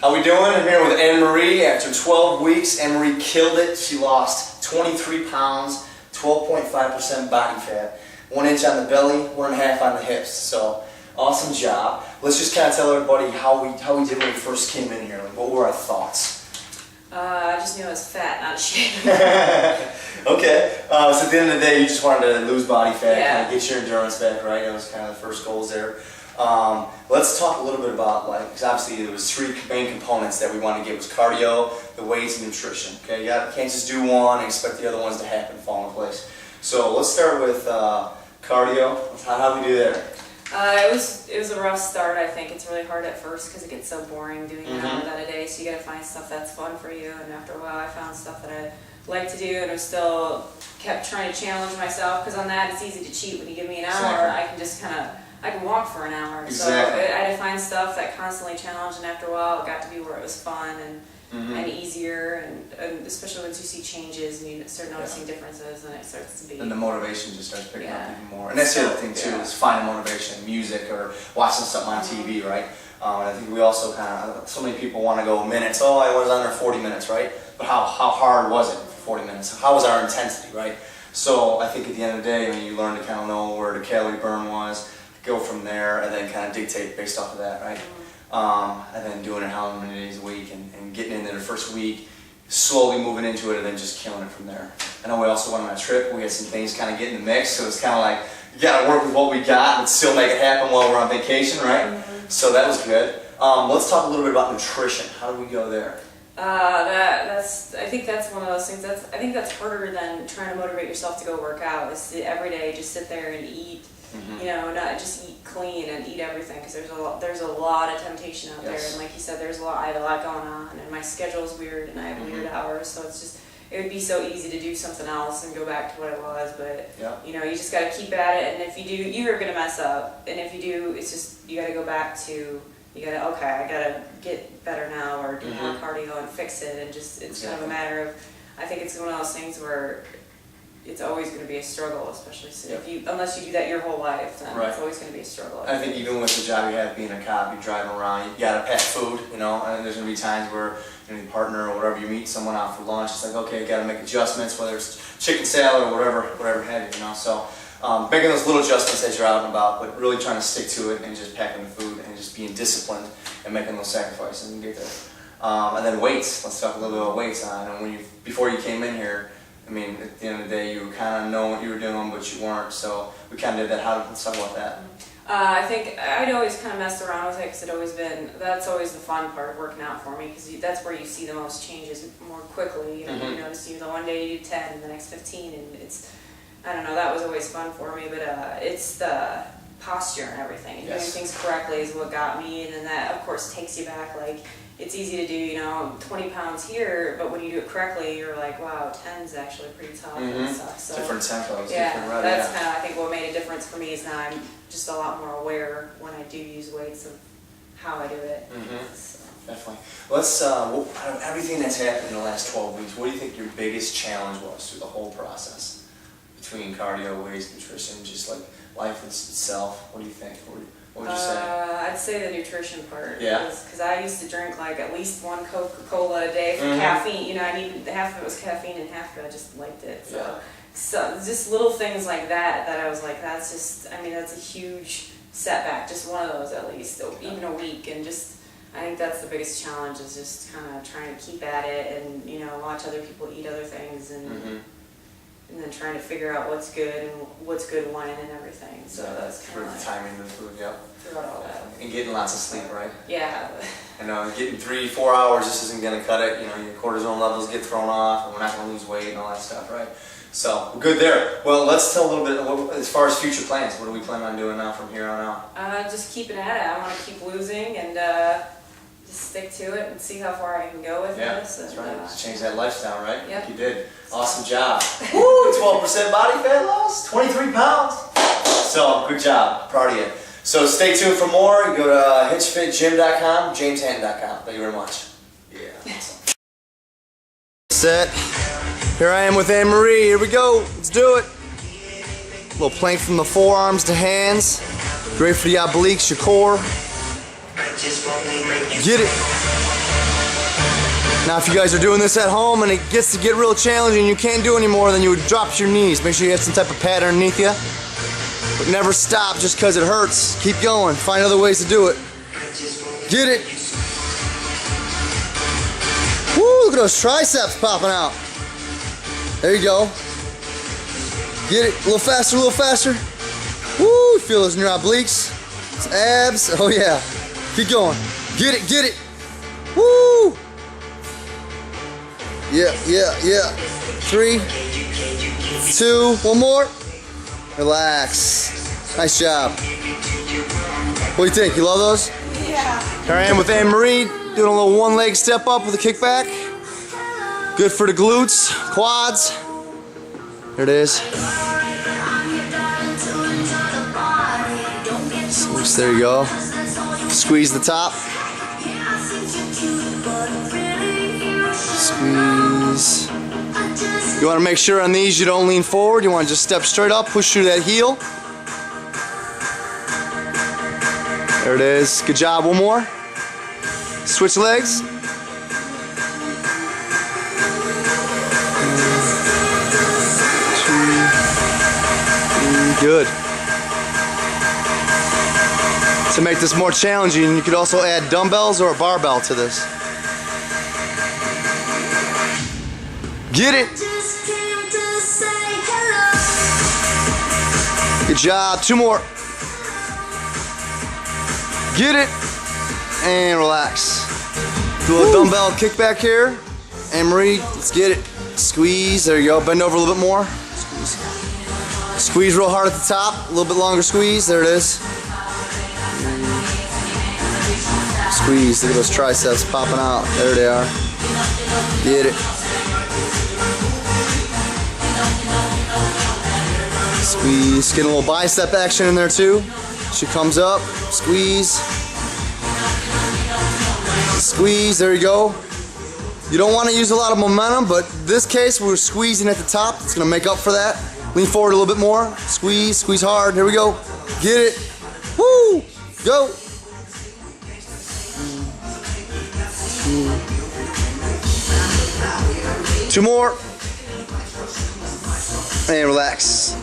How we doing? I'm here with AnneMarie. After 12 weeks, AnneMarie killed it. She lost 23 pounds, 12.5% body fat, 1 inch on the belly, 1.5 on the hips. So, awesome job. Let's just kind of tell everybody how we did when we first came in here. Like, what were our thoughts? I just knew I was fat, not ashamed. Okay. So at the end of the day, you just wanted to lose body fat, Yeah. kind of get your endurance back, right? That was kind of the first goals there. Let's talk a little bit about, like, because obviously there was 3 main components that we wanted to get: was cardio, the weights, and nutrition. Okay, you can't just do one and expect the other ones to happen, fall in place. So let's start with cardio. How do we do there? It was a rough start. I think it's really hard at first because it gets so boring doing an hour that a day. So you got to find stuff that's fun for you. And after a while, I found stuff that I like to do, and I still kept trying to challenge myself, because on that it's easy to cheat. When you give me an hour, I can just I can walk for an hour. Exactly. So I had to find stuff that constantly challenged, and after a while it got to be where it was fun and easier, and especially once you see changes and you start noticing differences, and it starts to be. And the motivation just starts picking up even more. And that's the other thing too, is finding motivation in music or watching something on TV, right? And I think we also so many people want to go minutes. Oh, I was under 40 minutes, right? But how hard was it for 40 minutes? How was our intensity, right? So I think at the end of the day, you learn to kind of know where the calorie burn was, go from there, and then kind of dictate based off of that, right? And then doing it how many days a week, and getting in there the first week, slowly moving into it, and then just killing it from there. I know we also went on a trip. We had some things kind of get in the mix, so it's kind of like you got to work with what we got and still make it happen while we're on vacation, right? So that was good. Let's talk a little bit about nutrition. How do we go there? I think that's one of those things. I think that's harder than trying to motivate yourself to go work out. Is to every day just sit there and eat. You know, not just eat clean and eat everything, because there's a lot of temptation out there, and like you said, I have a lot going on, and my schedule is weird, and I have weird hours, so it would be so easy to do something else and go back to what it was, but you know, you just got to keep at it, and if you do, you're gonna mess up, and if you do, it's just you got to go back to. I gotta get better now, or do more cardio and fix it, and it's kind of a matter of, I think it's one of those things where it's always going to be a struggle, especially unless you do that your whole life, then it's always going to be a struggle. I think even with the job you have, being a cop, you're driving around, you gotta pack food, you know, and there's going to be times where your partner or whatever, you meet someone out for lunch, it's like, okay, you got to make adjustments, whether it's chicken salad or whatever have you, you know, so making those little adjustments as you're out and about, but really trying to stick to it and just packing the food and just being disciplined and making those sacrifices and get there. And then weights, let's talk a little bit about weights. I know before you came in here, I mean, at the end of the day, you kind of know what you were doing, but you weren't, so we kind of did that. Let's talk about that. I think I'd always kind of messed around with it, because that's always the fun part of working out for me, because that's where you see the most changes more quickly. You know, you notice the one day you do 10 and the next 15, and I don't know, that was always fun for me, but it's the posture and everything, and doing things correctly is what got me, and then that, of course, takes you back. Like, it's easy to do, you know, 20 pounds here, but when you do it correctly, you're like, wow, 10's actually pretty tough and stuff. So, different tempos, different rudder. That's kind of, I think, what made a difference for me is now I'm just a lot more aware when I do use weights of how I do it. So. Definitely. Let's, out of everything that's happened in the last 12 weeks, what do you think your biggest challenge was through the whole process? Between cardio, weights, nutrition, just like life itself, what do you think? What would you say? I'd say the nutrition part. Yeah. Because I used to drink like at least 1 Coca-Cola a day for caffeine. You know, I needed half of it was caffeine and half of it I just liked it. So just little things like that I was like, that's a huge setback. Just one of those at least, even a week, and just. I think that's the biggest challenge, is just kind of trying to keep at it, and you know, watch other people eat other things, and then trying to figure out what's good and what's good when and everything. So that's kind of like timing the food, throughout all that. And getting lots of sleep, right? Yeah. And getting 3-4 hours just isn't going to cut it. You know, your cortisol levels get thrown off, and we're not going to lose weight and all that stuff, right? So we're good there. Well, let's tell a little bit as far as future plans. What do we plan on doing now from here on out? Just keeping at it. I want to keep losing and. Just stick to it and see how far I can go with this. That's right. Just change that lifestyle, right? Yep. You did. Awesome job. Woo! 12% body fat loss, 23 pounds. So, good job. Proud of you. So, stay tuned for more. You go to hitchfitgym.com, jameshanton.com. Thank you very much. Yeah. Awesome. Set. Here I am with AnneMarie. Here we go. Let's do it. A little plank from the forearms to hands. Great for the obliques, your core. Get it. Now if you guys are doing this at home and it gets to get real challenging and you can't do anymore, then you would drop your knees. Make sure you have some type of pad underneath you. But never stop just because it hurts. Keep going. Find other ways to do it. Get it. Woo, look at those triceps popping out. There you go. Get it. A little faster, a little faster. Woo, feel those in your obliques. It's abs. Oh yeah. Keep going. Get it, get it. Woo. Yeah, yeah, yeah. 3, 2, one more. Relax. Nice job. What do you think? You love those? Yeah. Here I am with AnneMarie, doing a little one-leg step up with a kickback. Good for the glutes, quads. There it is. So there you go. Squeeze the top. Squeeze. You want to make sure on these you don't lean forward. You want to just step straight up, push through that heel. There it is. Good job. One more. Switch legs. Good. To make this more challenging, you could also add dumbbells or a barbell to this. Get it. Good job. 2 more. Get it. And relax. Do a dumbbell kickback here. AnneMarie, let's get it. Squeeze. There you go. Bend over a little bit more. Squeeze. Squeeze real hard at the top. A little bit longer squeeze. There it is. Squeeze. Look at those triceps popping out. There they are. Get it. Squeeze. Getting a little bicep action in there too. She comes up. Squeeze. Squeeze. There you go. You don't want to use a lot of momentum, but in this case we're squeezing at the top. It's going to make up for that. Lean forward a little bit more. Squeeze. Squeeze hard. Here we go. Get it. Woo! Go. Two more. And relax.